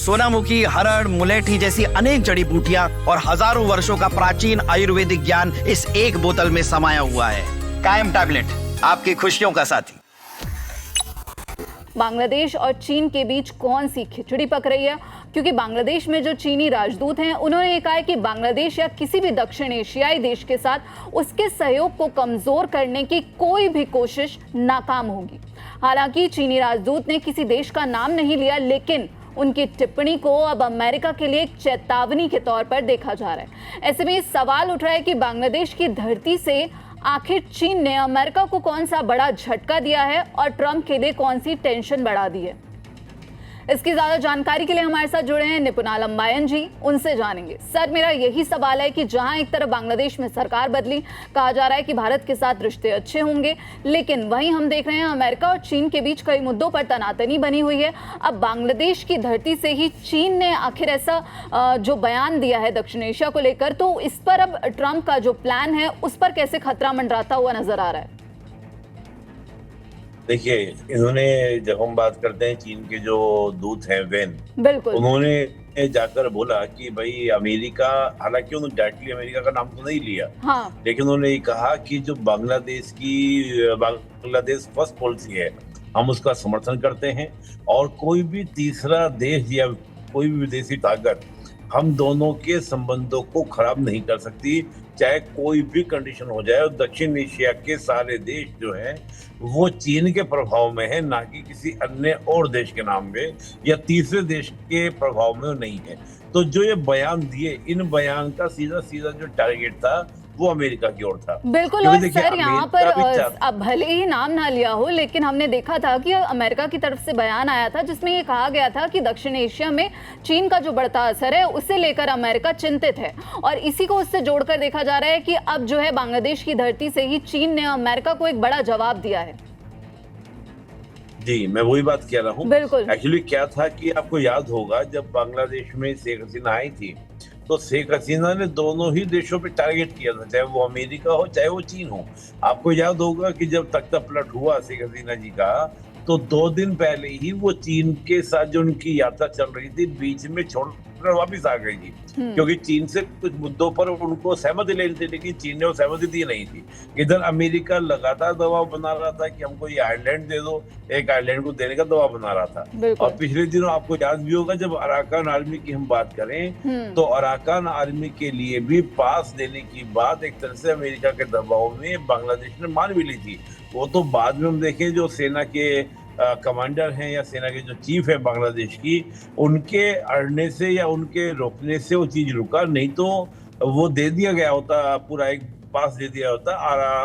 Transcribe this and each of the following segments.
सोनामुखी, हरड़, मुलेठी जैसी अनेक जड़ी बूटियां और हजारों वर्षों का प्राचीन आयुर्वेदिक ज्ञान इस एक बोतल में समाया हुआ है। कायम टैबलेट, आपकी खुशियों का साथी। बांग्लादेश और चीन के बीच कौन सी खिचड़ी पक रही है? क्योंकि बांग्लादेश में जो चीनी राजदूत हैं, उन्होंने ये कहा है कि बांग्लादेश या किसी भी दक्षिण एशियाई देश के साथ उसके सहयोग को कमजोर करने की कोई भी कोशिश नाकाम होगी। हालांकि चीनी राजदूत ने किसी देश का नाम नहीं लिया, लेकिन उनकी टिप्पणी को अब अमेरिका के लिए एक चेतावनी के तौर पर देखा जा रहा है। ऐसे में सवाल उठ रहा है कि बांग्लादेश की धरती से आखिर चीन ने अमेरिका को कौन सा बड़ा झटका दिया है और ट्रंप के लिए कौन सी टेंशन बढ़ा दी है। इसकी ज्यादा जानकारी के लिए हमारे साथ जुड़े हैं निपुणाल अंबायन जी, उनसे जानेंगे। सर, मेरा यही सवाल है कि जहां एक तरफ बांग्लादेश में सरकार बदली, कहा जा रहा है कि भारत के साथ रिश्ते अच्छे होंगे, लेकिन वहीं हम देख रहे हैं अमेरिका और चीन के बीच कई मुद्दों पर तनातनी बनी हुई है। अब बांग्लादेश की धरती से ही चीन ने आखिर ऐसा जो बयान दिया है दक्षिण एशिया को लेकर, तो इस पर अब ट्रंप का जो प्लान है उस पर कैसे खतरा मंडराता हुआ नजर आ रहा है? देखिए, इन्होंने, जब हम बात करते हैं चीन के जो दूत हैं वेन, बिल्कुल, उन्होंने जाकर बोला कि भाई अमेरिका, हालांकि उन्होंने डायरेक्टली अमेरिका का नाम तो नहीं लिया, हाँ, लेकिन उन्होंने ये कहा कि जो बांग्लादेश फर्स्ट पॉलिसी है, हम उसका समर्थन करते हैं और कोई भी तीसरा देश या कोई भी विदेशी ताकत हम दोनों के संबंधों को खराब नहीं कर सकती, चाहे कोई भी कंडीशन हो जाए। और दक्षिण एशिया के सारे देश जो हैं वो चीन के प्रभाव में है, ना कि किसी अन्य और देश के नाम में या तीसरे देश के प्रभाव में नहीं है। तो जो ये बयान दिए, इन बयान का सीधा सीधा जो टारगेट था वो अमेरिका की ओर था। बिल्कुल। और सर, यहाँ पर अब भले ही नाम ना लिया हो, लेकिन हमने देखा था कि अमेरिका की तरफ से बयान आया था जिसमें ये कहा गया था कि दक्षिण एशिया में चीन का जो बढ़ता असर है उसे लेकर अमेरिका चिंतित है, और इसी को उससे जोड़कर देखा जा रहा है कि अब जो है बांग्लादेश की धरती से ही चीन ने अमेरिका को एक बड़ा जवाब दिया है। जी, मैं वही बात कह रहा हूँ। बिल्कुल, एक्चुअली क्या था कि आपको याद होगा, जब बांग्लादेश में शेख हसीना आई थी तो शेख हसीना ने दोनों ही देशों पे टारगेट किया था, चाहे वो अमेरिका हो चाहे वो चीन हो। आपको याद होगा कि जब तख्ता पलट हुआ शेख हसीना जी का, तो 2 दिन पहले ही वो चीन के साथ जो उनकी यात्रा चल रही थी, बीच में छोड़कर वापिस आ गई थी, क्योंकि चीन से कुछ मुद्दों पर उनको सहमति लेनी थी, लेकिन चीन ने वो सहमति दी नहीं थी। इधर अमेरिका लगातार दबाव बना रहा था कि हमको ये आइलैंड दे दो, एक आइलैंड को देने का दबाव बना रहा था। और पिछले दिनों आपको याद भी होगा, जब अराकान आर्मी की हम बात करें तो अराकान आर्मी के लिए भी पास देने की बात एक तरह से अमेरिका के दबाव में बांग्लादेश ने मान भी ली थी। वो तो बाद में हम देखें, जो सेना के कमांडर हैं या सेना के जो चीफ है बांग्लादेश की, उनके अड़ने से या उनके रोकने से वो चीज रुका, नहीं तो वो दे दिया गया होता, पूरा एक पास दे दिया होता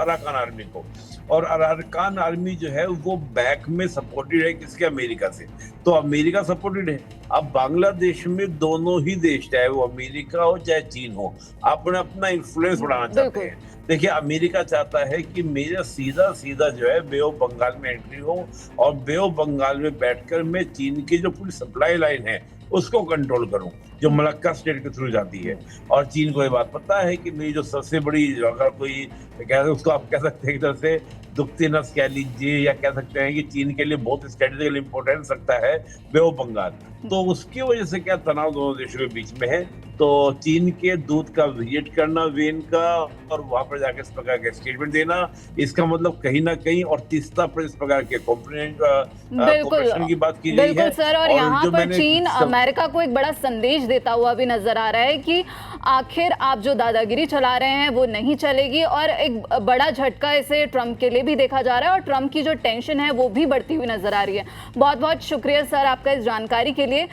अराकान आर्मी को। और अराकान आर्मी जो है वो बैक में सपोर्टेड है किसके? अमेरिका से। तो अमेरिका सपोर्टेड है। अब बांग्लादेश में दोनों ही देश, चाहे वो अमेरिका हो चाहे चीन हो, अपना अपना इन्फ्लुएंस बढ़ाना चाहते हैं। देखिए, अमेरिका चाहता है कि मेरा सीधा सीधा जो है बे ऑफ बंगाल में एंट्री हो, और बे ऑफ बंगाल में बैठकर मैं चीन की जो पूरी सप्लाई लाइन है उसको कंट्रोल करूं, जो मलक्का स्टेट के थ्रू जाती है। और चीन को ये बात पता है कि मेरी जो सबसे बड़ी, अगर कोई उसको आप कह सकते हैं एक तरह से दुखती नस कह लीजिए, या कह सकते हैं कि चीन के लिए बहुत स्ट्रेटेजिकल इंपॉर्टेंस रखता है बे ऑफ बंगाल, तो उसकी वजह से क्या तनाव दोनों देशों के बीच में है। तो चीन के दूत का विजिट करना वेन का, और वहां पर जाकर इस प्रकार के स्टेटमेंट देना, इसका मतलब कहीं ना कहीं और तीसरा पर इस प्रकार के कोऑपरेशन की बात की गई है। बिल्कुल सर, और यहाँ पर चीन अमेरिका को एक बड़ा संदेश देता हुआ भी नजर आ रहा है कि आखिर आप जो दादागिरी चला रहे हैं वो नहीं चलेगी, और एक बड़ा झटका इसे ट्रंप के लिए भी देखा जा रहा है, और ट्रंप की जो टेंशन है वो भी बढ़ती हुई नजर आ रही है। बहुत बहुत शुक्रिया सर आपका इस जानकारी के लिए।